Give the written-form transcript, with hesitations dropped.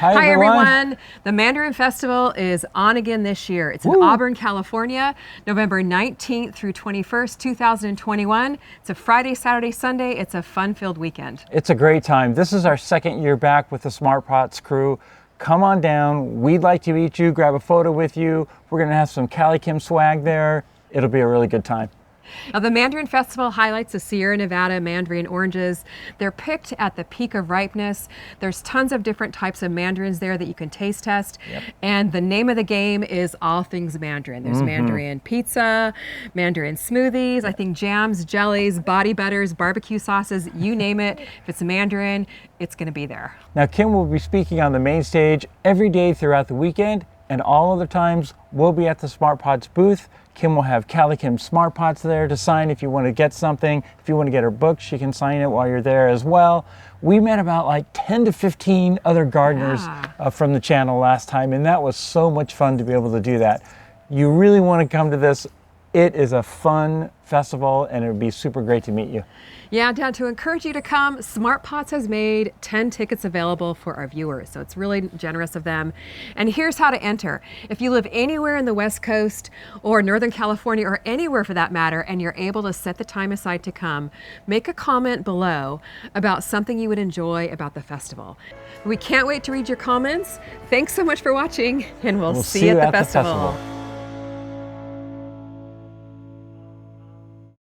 Hi everyone. The Mandarin Festival is on again this year. It's in Auburn, California, November 19th through 21st, 2021. It's a Friday, Saturday, Sunday. It's a fun-filled weekend. It's a great time. This is our second year back with the Smart Pots crew. Come on down. We'd like to meet you, grab a photo with you. We're going to have some Cali Kim swag there. It'll be a really good time. Now, the Mandarin Festival highlights the Sierra Nevada mandarin oranges. They're picked at the peak of ripeness. There's tons of different types of mandarins there that you can taste test. And the name of the game is all things mandarin. There's mandarin pizza, mandarin smoothies, I think jams, jellies, body butters, barbecue sauces, you name it. If it's mandarin, it's going to be there. Now, Kim will be speaking on the main stage every day throughout the weekend, and all other times we'll be at the Smart Pots booth. Kim will have Cali Kim Smart Pots there to sign if you want to get something. If you want to get her book, she can sign it while you're there as well. We met about like 10 to 15 other gardeners from the channel last time, and that was so much fun to be able to do that. You really want to come to this. It is a fun festival, and it would be super great to meet you. Yeah, Dad, to encourage you to come, Smart Pots has made 10 tickets available for our viewers, so it's really generous of them. And here's how to enter. If you live anywhere in the West Coast or Northern California or anywhere for that matter, and you're able to set the time aside to come, make a comment below about something you would enjoy about the festival. We can't wait to read your comments. Thanks so much for watching, and we'll see you at the festival.